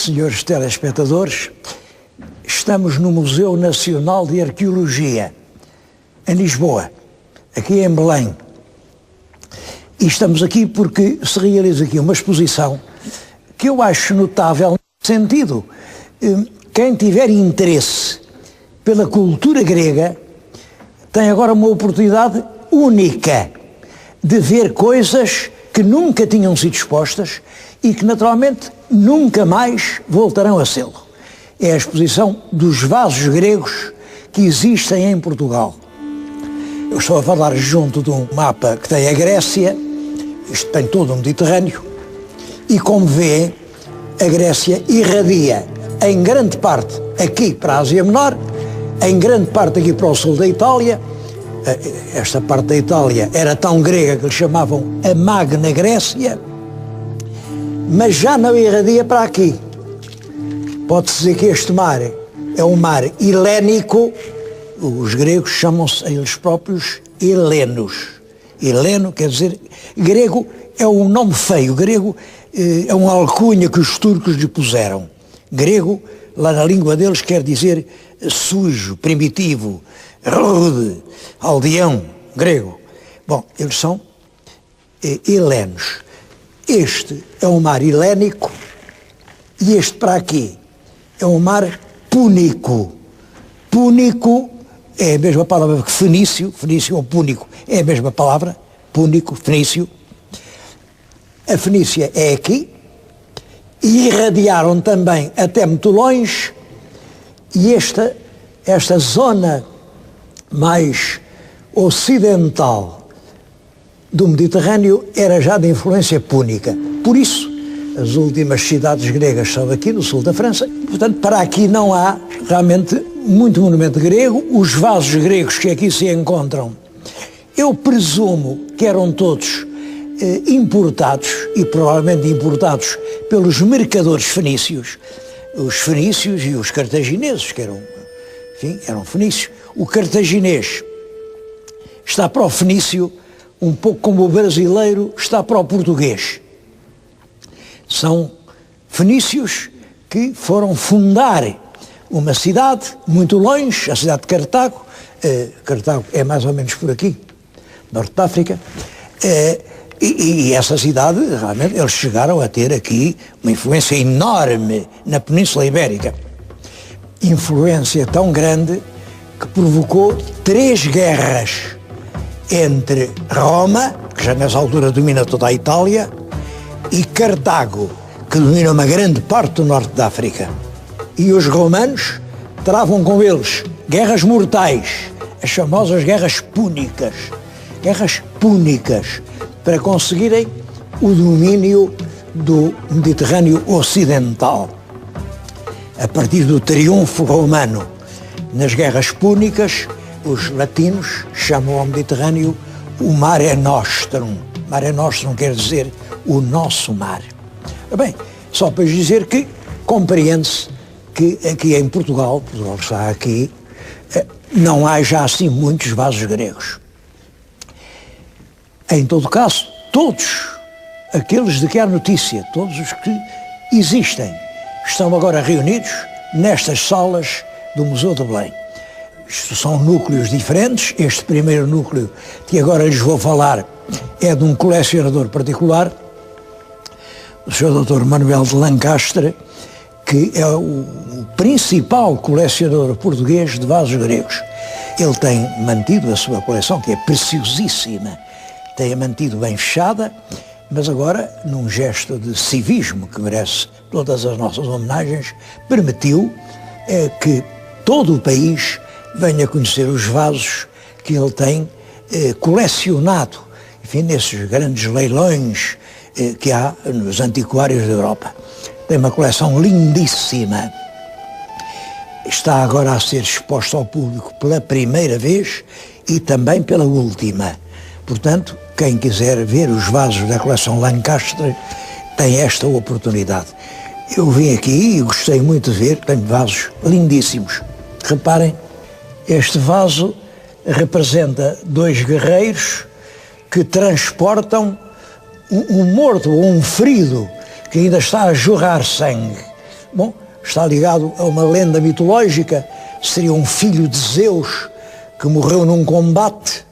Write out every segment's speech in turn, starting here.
senhores telespectadores, estamos no Museu Nacional de Arqueologia, em Lisboa, aqui em Belém. E estamos aqui porque se realiza aqui uma exposição que eu acho notável no sentido. Quem tiver interesse pela cultura grega tem agora uma oportunidade única de ver coisas que nunca tinham sido expostas e que naturalmente nunca mais voltarão a sê-lo. É a exposição dos vasos gregos que existem em Portugal. Eu estou a falar junto de um mapa que tem a Grécia, isto tem todo o Mediterrâneo, e como vê, a Grécia irradia em grande parte aqui para a Ásia Menor, em grande parte aqui para o sul da Itália. Esta parte da Itália era tão grega que lhe chamavam a Magna Grécia, mas já não irradia para aqui. Pode-se dizer que este mar é um mar helénico. Os gregos chamam-se a eles próprios helenos. Heleno quer dizer, grego é um nome feio, grego é uma alcunha que os turcos lhe puseram. Grego, lá na língua deles, quer dizer sujo, primitivo, rude, aldeão, grego. Bom, eles são helenos. Este é um mar helénico e este para aqui é um mar púnico. Púnico é a mesma palavra que fenício, fenício ou púnico é a mesma palavra, púnico, fenício. A Fenícia é aqui e irradiaram também até muito longe, e esta zona mais ocidental do Mediterrâneo era já de influência púnica. Por isso, as últimas cidades gregas são aqui no sul da França. Portanto, para aqui não há realmente muito monumento grego. Os vasos gregos que aqui se encontram, eu presumo que eram todos importados, e provavelmente importados pelos mercadores fenícios. Os fenícios e os cartagineses, que eram fenícios. O cartaginês está para o fenício um pouco como o brasileiro está para o português. São fenícios que foram fundar uma cidade muito longe, a cidade de Cartago. Cartago é mais ou menos por aqui, norte da África. E essa cidade, realmente, eles chegaram a ter aqui uma influência enorme na Península Ibérica. Influência tão grande que provocou 3 guerras entre Roma, que já nessa altura domina toda a Itália, e Cartago, que domina uma grande parte do norte da África. E os romanos travam com eles guerras mortais, as famosas guerras púnicas. Guerras púnicas, para conseguirem o domínio do Mediterrâneo Ocidental. A partir do triunfo romano nas guerras púnicas, os latinos chamam ao Mediterrâneo o Mare Nostrum. Mare Nostrum quer dizer o nosso mar. Bem, só para dizer que compreende-se que aqui em Portugal está aqui, não há já assim muitos vasos gregos. Em todo caso, todos aqueles de que há notícia, todos os que existem, estão agora reunidos nestas salas do Museu de Belém. Isto são núcleos diferentes. Este primeiro núcleo que agora lhes vou falar é de um colecionador particular, o Sr. Dr. Manuel de Lancastre, que é o principal colecionador português de vasos gregos. Ele tem mantido a sua coleção, que é preciosíssima, tem-a mantido bem fechada, mas agora, num gesto de civismo que merece todas as nossas homenagens, permitiu que todo o país venha conhecer os vasos que ele tem colecionado, enfim, nesses grandes leilões que há nos antiquários da Europa. Tem uma coleção lindíssima. Está agora a ser exposta ao público pela primeira vez e também pela última. Portanto, quem quiser ver os vasos da coleção Lancastre tem esta oportunidade. Eu vim aqui e gostei muito de ver, tenho vasos lindíssimos. Reparem, este vaso representa 2 guerreiros que transportam um morto ou um ferido que ainda está a jorrar sangue. Bom, está ligado a uma lenda mitológica, seria um filho de Zeus que morreu num combate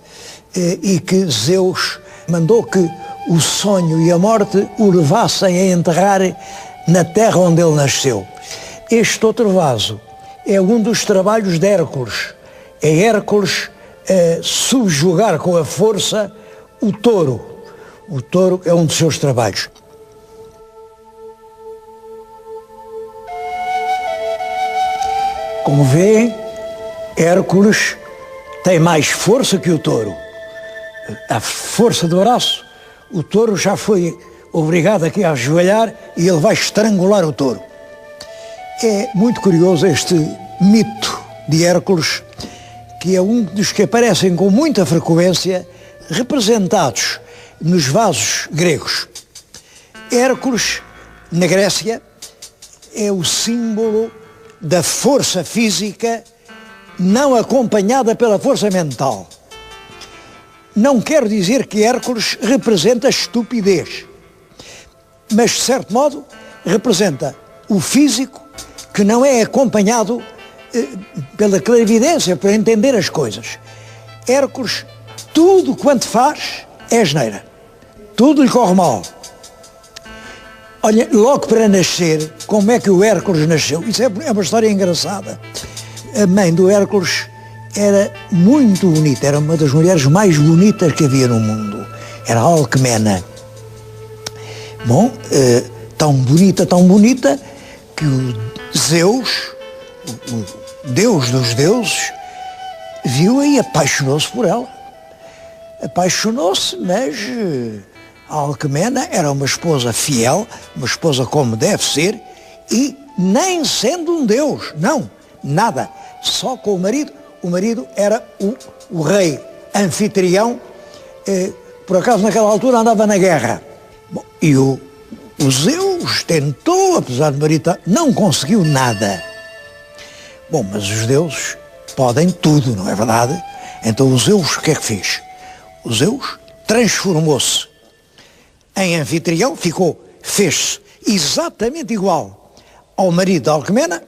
e que Zeus mandou que o sonho e a morte o levassem a enterrar na terra onde ele nasceu. Este outro vaso é um dos trabalhos de Hércules. É Hércules subjugar com a força o touro. O touro é um dos seus trabalhos. Como vêem, Hércules tem mais força que o touro. A força do braço, o touro já foi obrigado aqui a ajoelhar e ele vai estrangular o touro. É muito curioso este mito de Hércules, que é um dos que aparecem com muita frequência representados nos vasos gregos. Hércules, na Grécia, é o símbolo da força física não acompanhada pela força mental. Não quero dizer que Hércules representa a estupidez, mas, de certo modo, representa o físico que não é acompanhado pela clarividência, para entender as coisas. Hércules, tudo quanto faz é asneira. Tudo lhe corre mal. Olha, logo para nascer, como é que o Hércules nasceu? Isso é uma história engraçada. A mãe do Hércules era muito bonita, era uma das mulheres mais bonitas que havia no mundo. Era a Alcmena. Bom, tão bonita, que o Zeus, o Deus dos deuses, viu-a e apaixonou-se por ela. Apaixonou-se, mas a Alcmena era uma esposa fiel, uma esposa como deve ser, e nem sendo um deus, não, nada, só com o marido. O marido era o rei anfitrião, por acaso naquela altura andava na guerra. Bom, e o Zeus tentou, apesar de marido, não conseguiu nada. Bom, mas os deuses podem tudo, não é verdade? Então o Zeus o que é que fez? O Zeus transformou-se em anfitrião, fez-se exatamente igual ao marido da Alcmena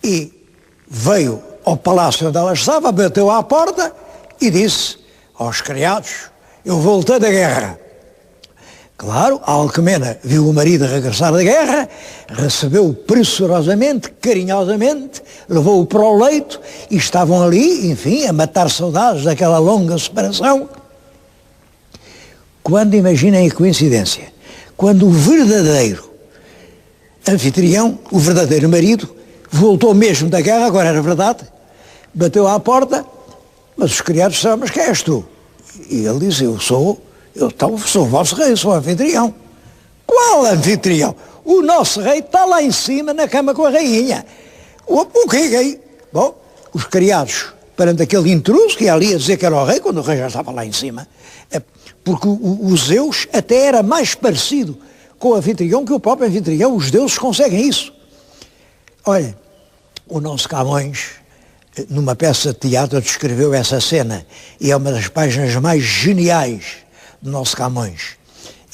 e veio ao palácio onde ela estava, bateu à porta e disse aos criados: eu voltei da guerra. Claro, a Alcmena viu o marido regressar da guerra, recebeu-o pressurosamente, carinhosamente, levou-o para o leito e estavam ali, enfim, a matar saudades daquela longa separação. Quando, imaginem a coincidência, quando o verdadeiro anfitrião, o verdadeiro marido, voltou mesmo da guerra, agora era verdade, bateu à porta, mas os criados disseram: mas quem és tu? E ele disse: eu sou o vosso rei, sou o anfitrião. Qual anfitrião? O nosso rei está lá em cima na cama com a rainha. O que é? Bom, os criados, perante aquele intruso que ia ali a dizer que era o rei, quando o rei já estava lá em cima, porque o Zeus até era mais parecido com o anfitrião que o próprio anfitrião. Os deuses conseguem isso. Olha, o nosso Camões, numa peça de teatro, descreveu essa cena, e é uma das páginas mais geniais do nosso Camões.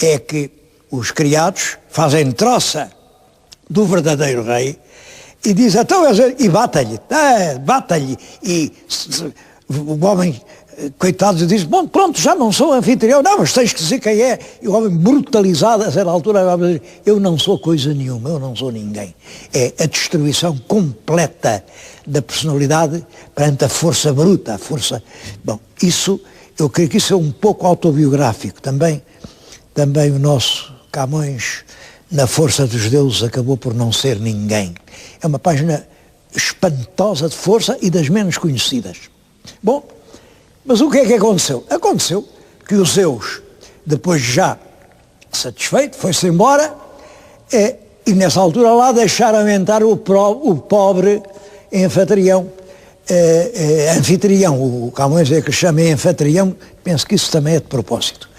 É que os criados fazem troça do verdadeiro rei e diz: então, e bata-lhe, e o homem, coitado, diz: bom, pronto, já não sou anfitrião. Não, mas tens que dizer quem é. E o homem, brutalizado, a certa altura, vai dizer: eu não sou coisa nenhuma, eu não sou ninguém. É a destruição completa da personalidade perante a força bruta, a força... Bom, isso, eu creio que isso é um pouco autobiográfico. Também o nosso Camões, na Força dos Deuses, acabou por não ser ninguém. É uma página espantosa de força e das menos conhecidas. Bom, mas o que é que aconteceu? Aconteceu que o Zeus, depois já satisfeito, foi-se embora, e nessa altura lá deixaram entrar o pobre anfitrião. O Camões é que chama anfitrião, penso que isso também é de propósito.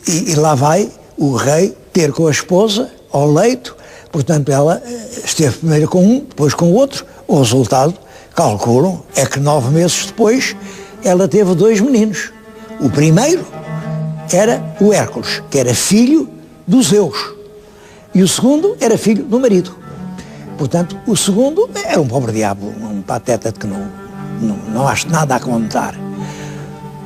E lá vai o rei ter com a esposa ao leito, portanto ela esteve primeiro com um, depois com o outro. O resultado, calculam, é que 9 meses depois ela teve 2 meninos. O primeiro era o Hércules, que era filho do Zeus. E o segundo era filho do marido. Portanto, o segundo era um pobre diabo, um pateta de que não acho nada a contar.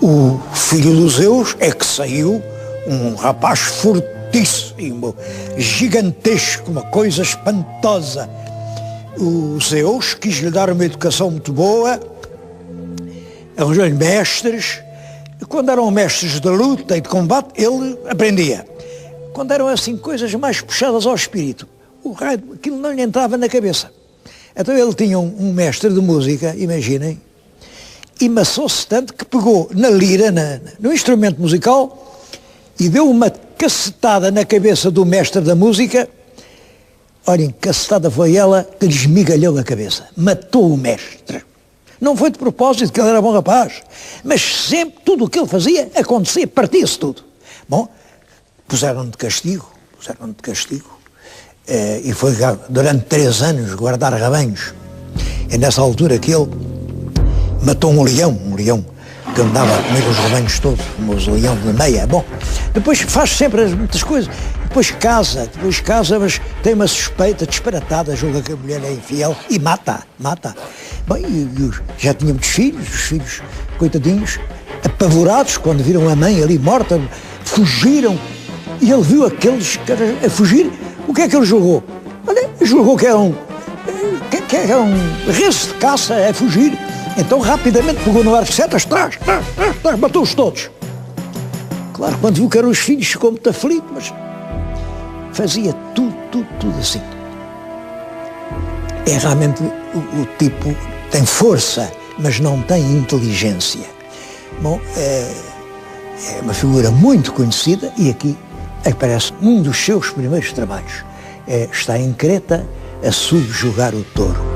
O filho dos Zeus é que saiu um rapaz fortíssimo, gigantesco, uma coisa espantosa. O Zeus quis-lhe dar uma educação muito boa, arranjou-lhe mestres. Quando eram mestres de luta e de combate, ele aprendia. Quando eram assim coisas mais puxadas ao espírito, o raio, aquilo não lhe entrava na cabeça. Então ele tinha um mestre de música, imaginem, e maçou-se tanto que pegou na lira, no instrumento musical, e deu uma cacetada na cabeça do mestre da música. Olhem, cacetada foi ela que lhe esmigalhou a cabeça. Matou o mestre. Não foi de propósito, que ele era bom rapaz, mas sempre tudo o que ele fazia acontecia, partia-se tudo. Bom, puseram-no de castigo, e foi durante 3 anos guardar rebanhos. É nessa altura que ele matou um leão que andava a comer os rebanhos todos, os leão de meia. Bom, depois faz sempre muitas coisas, depois casa, mas tem uma suspeita disparatada, julga que a mulher é infiel e mata. Bom, já tinha muitos filhos, os filhos, coitadinhos, apavorados quando viram a mãe ali morta, fugiram, e ele viu aqueles caras a fugir. O que é que ele julgou? Olha, julgou que era um rezo de caça a fugir. Então rapidamente pegou no arco de setas, matou-os todos. Claro, quando viu que eram os filhos, ficou muito aflito, mas fazia tudo assim. É realmente o tipo, tem força, mas não tem inteligência. Bom, é uma figura muito conhecida e aqui aparece um dos seus primeiros trabalhos. Está em Creta a subjugar o touro.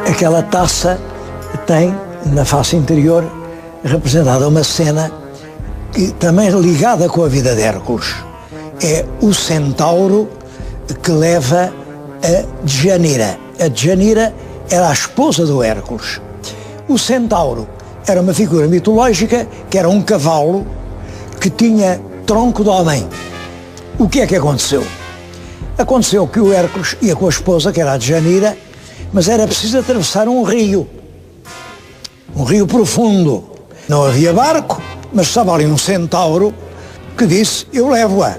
Aquela taça tem na face interior representada uma cena que também é ligada com a vida de Hércules. É o centauro que leva a Djanira. A Djanira era a esposa do Hércules. O centauro era uma figura mitológica que era um cavalo que tinha tronco de homem. O que é que aconteceu? Aconteceu que o Hércules ia com a esposa, que era a Djanira, mas era preciso atravessar um rio profundo. Não havia barco, mas estava ali um centauro que disse, eu levo-a.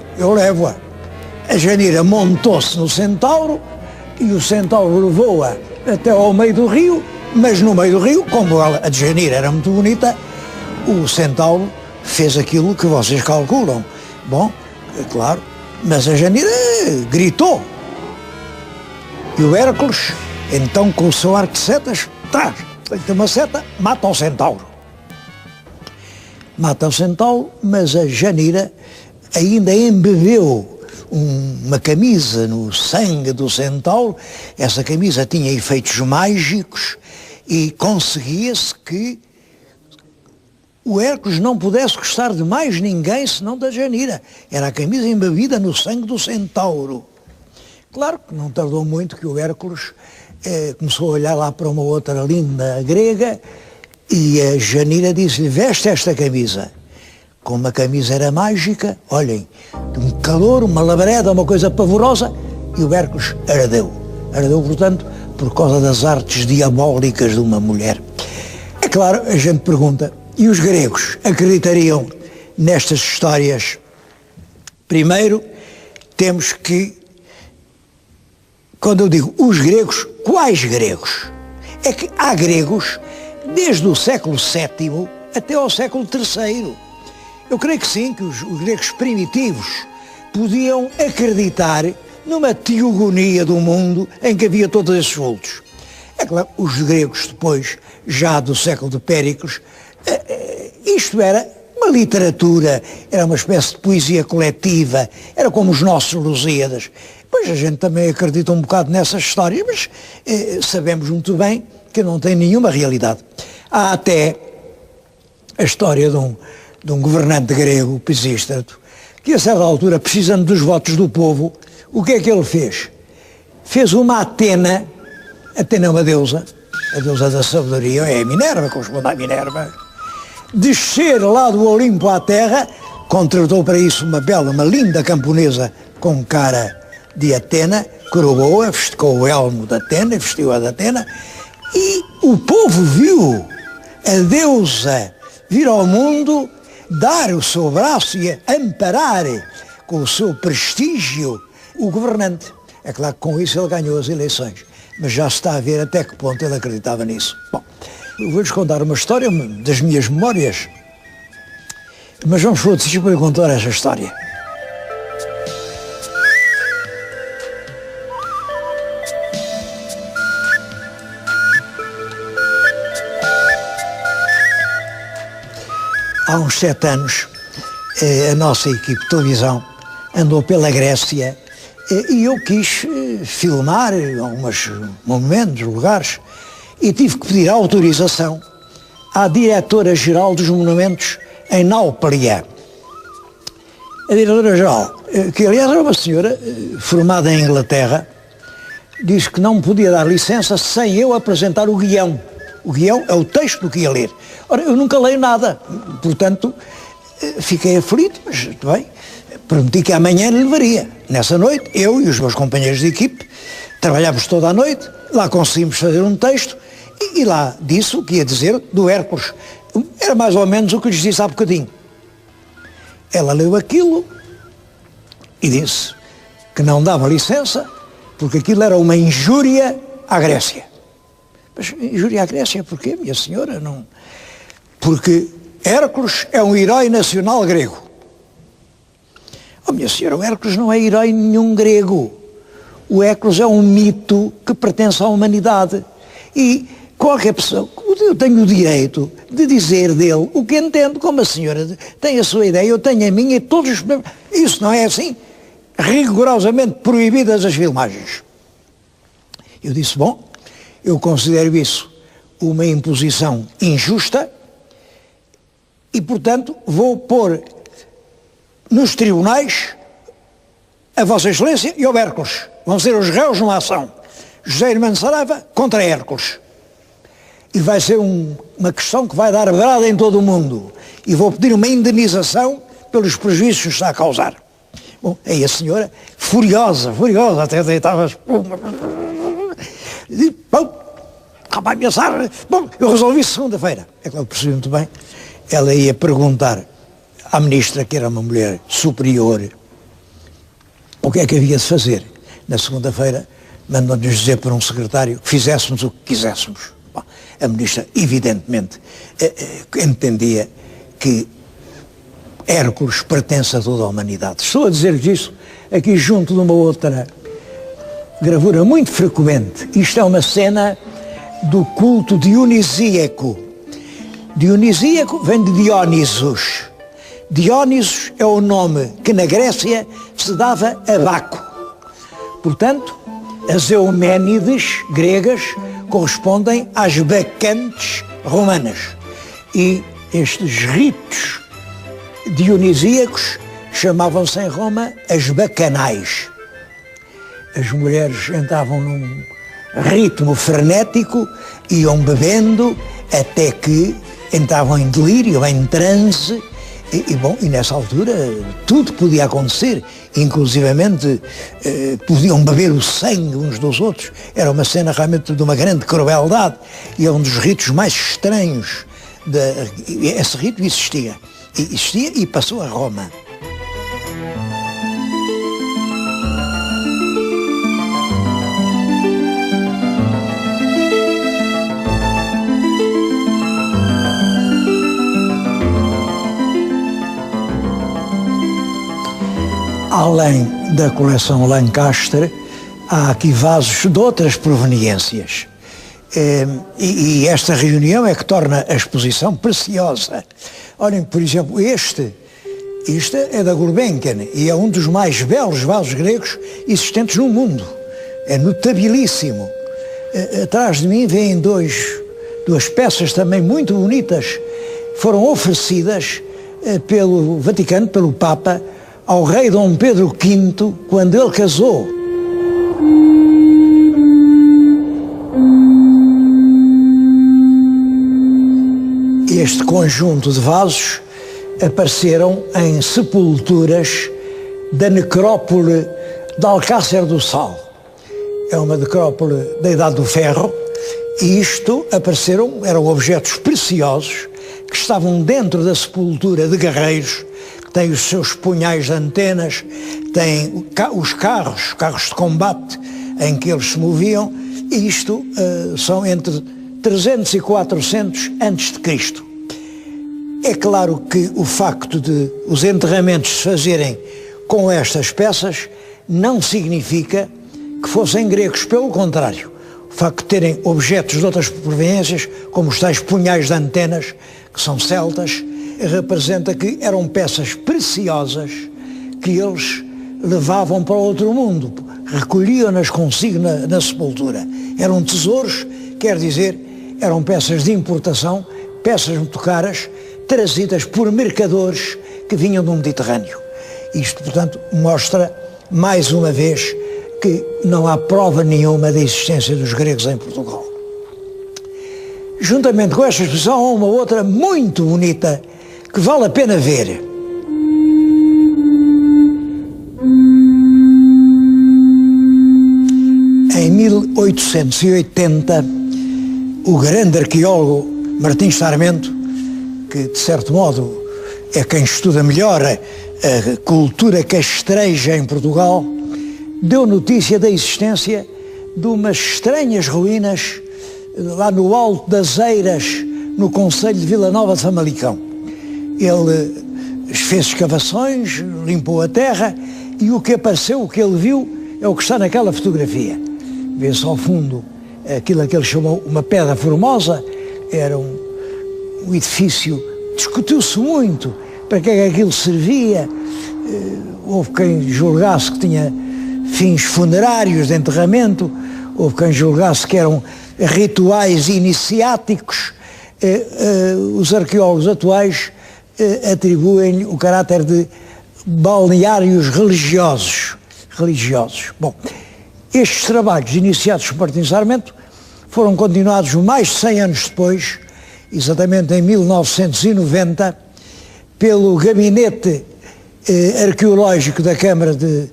A Djanira montou-se no centauro e o centauro levou-a até ao meio do rio, mas no meio do rio, como a Djanira era muito bonita, o centauro fez aquilo que vocês calculam. Bom, é claro, mas a Djanira gritou. E o Hércules, então com o seu arco de setas, tem uma seta, mata o centauro. Mas a Djanira ainda embebeu uma camisa no sangue do centauro. Essa camisa tinha efeitos mágicos e conseguia-se que o Hércules não pudesse gostar de mais ninguém senão da Djanira. Era a camisa embebida no sangue do centauro. Claro que não tardou muito que o Hércules começou a olhar lá para uma outra linda grega e a Djanira disse-lhe, veste esta camisa. Como a camisa era mágica, olhem, um calor, uma labareda, uma coisa pavorosa, e o Hércules ardeu. Ardeu, portanto, por causa das artes diabólicas de uma mulher. É claro, a gente pergunta, e os gregos acreditariam nestas histórias? Primeiro, temos que, quando eu digo os gregos, quais gregos? É que há gregos desde o século VII até ao século III. Eu creio que sim, que os gregos primitivos podiam acreditar numa teogonia do mundo em que havia todos esses vultos. É claro, os gregos depois, já do século de Péricles, isto era uma literatura, era uma espécie de poesia coletiva, era como os nossos Lusíadas. Pois a gente também acredita um bocado nessas histórias, mas sabemos muito bem que não tem nenhuma realidade. Há até a história de um governante grego, Pisístrato, que a certa altura, precisando dos votos do povo, o que é que ele fez? Fez uma Atena é uma deusa, a deusa da sabedoria, é a Minerva, corresponde à Minerva, descer lá do Olimpo à terra, contratou para isso uma linda camponesa com cara de Atena, coroou-a, com o elmo de Atena, vestiu-a de Atena, e o povo viu a deusa vir ao mundo, dar o seu braço e amparar com o seu prestígio o governante. É claro que com isso ele ganhou as eleições, mas já se está a ver até que ponto ele acreditava nisso. Bom, eu vou-lhes contar uma história das minhas memórias, mas vamos para outro sítio para eu contar essa história. Há uns 7 anos, a nossa equipe de televisão andou pela Grécia e eu quis filmar alguns monumentos, lugares, e tive que pedir autorização à diretora-geral dos monumentos em Náuplia. A diretora-geral, que aliás era uma senhora formada em Inglaterra, disse que não me podia dar licença sem eu apresentar o guião. O guião é o texto do que ia ler. Ora, eu nunca leio nada, portanto, fiquei aflito, mas bem, prometi que amanhã lhe levaria. Nessa noite, eu e os meus companheiros de equipe, trabalhámos toda a noite, lá conseguimos fazer um texto, e lá disse o que ia dizer do Hércules. Era mais ou menos o que lhes disse há bocadinho. Ela leu aquilo e disse que não dava licença, porque aquilo era uma injúria à Grécia. Mas injúria à Grécia porquê, minha senhora? Não... Porque Hércules é um herói nacional grego. Oh, minha senhora, o Hércules não é herói nenhum grego. O Hércules é um mito que pertence à humanidade. E qualquer pessoa, eu tenho o direito de dizer dele o que entendo, como a senhora tem a sua ideia, eu tenho a minha, e todos os... Isso não é assim? Rigorosamente proibidas as filmagens. Eu disse, bom, eu considero isso uma imposição injusta e, portanto, vou pôr nos tribunais a Vossa Excelência e o Hércules. Vão ser os réus numa ação. José Hermano Saraiva contra Hércules. E vai ser uma questão que vai dar brada em todo o mundo. E vou pedir uma indenização pelos prejuízos que está a causar. Bom, aí a senhora, furiosa, até deitava as plumas. E, bom, vai ameaçar. Bom, eu resolvi segunda-feira. É que eu percebi muito bem. Ela ia perguntar à ministra, que era uma mulher superior, o que é que havia de fazer. Na segunda-feira, mandou-nos dizer por um secretário que fizéssemos o que quiséssemos. Bom, a ministra, evidentemente, entendia que Hércules pertence a toda a humanidade. Estou a dizer-lhes isso aqui junto de uma outra gravura muito frequente. Isto é uma cena do culto dionisíaco. Dionisíaco vem de Diónisos. Diónisos é o nome que na Grécia se dava a Baco. Portanto, as Euménides gregas correspondem às bacantes romanas. E estes ritos dionisíacos chamavam-se em Roma as bacanais. As mulheres entravam num ritmo frenético, iam bebendo até que entravam em delírio, em transe, e nessa altura tudo podia acontecer, inclusivamente podiam beber o sangue uns dos outros. Era uma cena realmente de uma grande crueldade e é um dos ritos mais estranhos. Esse rito existia e passou a Roma. Além da coleção Lancaster, há aqui vasos de outras proveniências. E esta reunião é que torna a exposição preciosa. Olhem, por exemplo, este é da Gulbenkian e é um dos mais belos vasos gregos existentes no mundo. É notabilíssimo. Atrás de mim vêm duas peças também muito bonitas. Foram oferecidas pelo Vaticano, pelo Papa, ao rei Dom Pedro V, quando ele casou. este conjunto de vasos apareceram em sepulturas da necrópole de Alcácer do Sal. É uma necrópole da Idade do Ferro, e isto eram objetos preciosos que estavam dentro da sepultura de guerreiros, que têm os seus punhais de antenas, têm os carros de combate em que eles se moviam, e isto são entre 300 e 400 antes de Cristo. É claro que o facto de os enterramentos se fazerem com estas peças não significa que fossem gregos, pelo contrário. O facto de terem objetos de outras proveniências, como os tais punhais de antenas, que são celtas, representa que eram peças preciosas que eles levavam para outro mundo, recolhiam-nas consigo na sepultura. Eram tesouros, quer dizer, eram peças de importação, peças muito caras, trazidas por mercadores que vinham do Mediterrâneo. Isto, portanto, mostra, mais uma vez, que não há prova nenhuma da existência dos gregos em Portugal. Juntamente com esta exposição, há uma outra muito bonita, que vale a pena ver. Em 1880, o grande arqueólogo Martim Sarmento, que de certo modo é quem estuda melhor a cultura castreja em Portugal, deu notícia da existência de umas estranhas ruínas lá no alto das Eiras, no concelho de Vila Nova de Famalicão. Ele fez escavações, limpou a terra, e o que apareceu, o que ele viu, é o que está naquela fotografia. Vê-se ao fundo aquilo que ele chamou uma pedra formosa. Era um edifício, discutiu-se muito para que é que aquilo servia. Houve quem julgasse que tinha fins funerários de enterramento, houve quem julgasse que eram rituais iniciáticos. Os arqueólogos atuais atribuem-lhe o caráter de balneários religiosos. Bom, estes trabalhos iniciados por Martim Sarmento foram continuados mais de 100 anos depois, exatamente em 1990, pelo Gabinete Arqueológico da Câmara de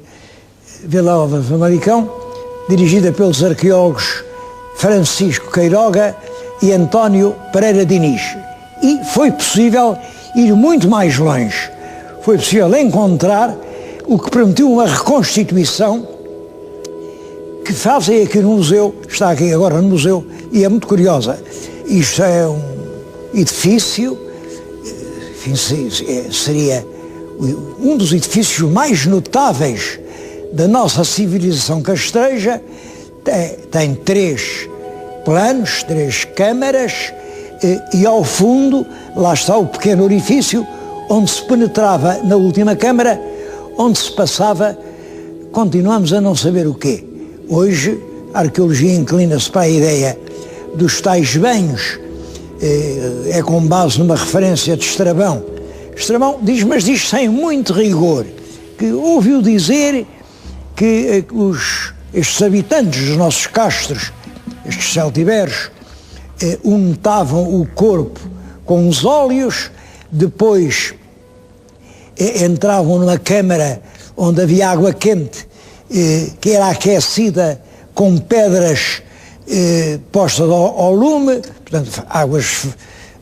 Vila Nova de Famalicão, dirigida pelos arqueólogos Francisco Queiroga e António Pereira Diniz. E foi possível ir muito mais longe. Foi possível encontrar o que permitiu uma reconstituição que fazem aqui no museu, está aqui agora no museu, e é muito curiosa. Isto é um edifício, enfim, seria um dos edifícios mais notáveis da nossa civilização castreja. Tem 3 planos, 3 câmaras, e ao fundo, lá está o pequeno orifício, onde se penetrava na última câmara, onde se passava, continuamos a não saber o quê. Hoje, a arqueologia inclina-se para a ideia dos tais banhos, é com base numa referência de Estrabão. Estrabão diz sem muito rigor, que ouviu dizer que estes habitantes dos nossos castros, estes celtiberos, untavam o corpo com os óleos, depois entravam numa câmara onde havia água quente, que era aquecida com pedras postas ao lume, portanto,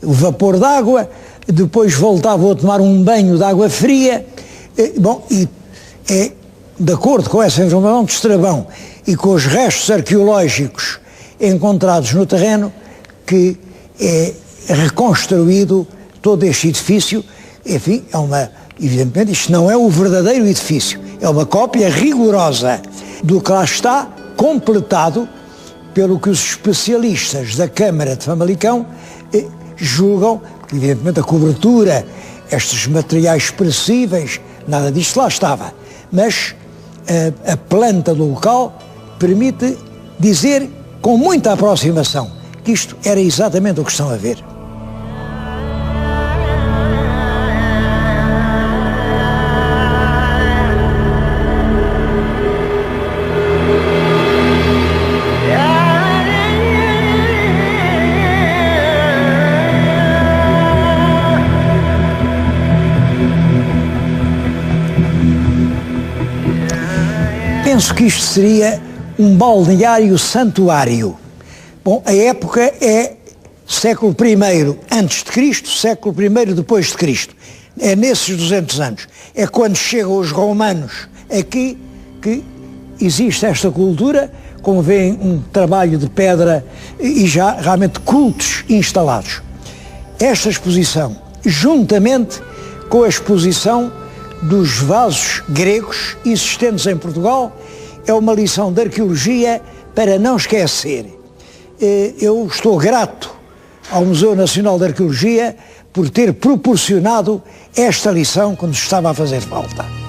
o vapor d'água, depois voltavam a tomar um banho de água fria. Bom, e de acordo com essa informação de Estrabão e com os restos arqueológicos encontrados no terreno, que é reconstruído todo este edifício. Enfim, evidentemente isto não é o verdadeiro edifício, é uma cópia rigorosa do que lá está, completado pelo que os especialistas da Câmara de Famalicão julgam, que evidentemente a cobertura, estes materiais perecíveis, nada disto lá estava, mas a planta do local permite dizer com muita aproximação que isto era exatamente o que estão a ver. que isto seria um balneário santuário. Bom, a época é século I antes de Cristo, século I depois de Cristo. É nesses 200 anos. É quando chegam os romanos aqui que existe esta cultura, como veem, um trabalho de pedra e já realmente cultos instalados. Esta exposição, juntamente com a exposição dos vasos gregos existentes em Portugal, é uma lição de arqueologia para não esquecer. Eu estou grato ao Museu Nacional de Arqueologia por ter proporcionado esta lição quando estava a fazer falta.